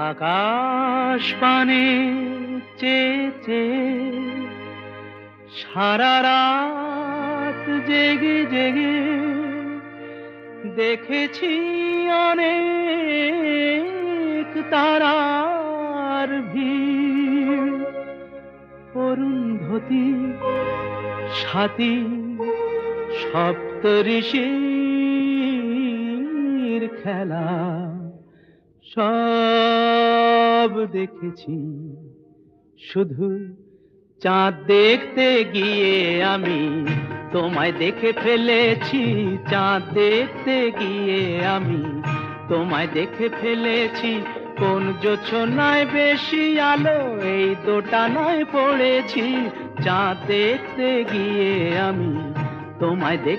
আকাশ পানে চেয়ে চেয়ে সারা রাত জেগে জেগে দেখেছি অনেক তারার ভিড়। অরুন্ধতী সাথী সপ্তঋষির খেলা সব দেখেছি। শুধু চাঁদ দেখতে গিয়ে আমি তোমায় দেখে ফেলেছি। চাঁদ দেখতে গিয়ে আমি তোমায় দেখে ফেলেছি। কোন জোছনায় বেশি আলো এই দোটানায় পড়েছি। চাঁদ দেখতে গিয়ে আমি তোমায়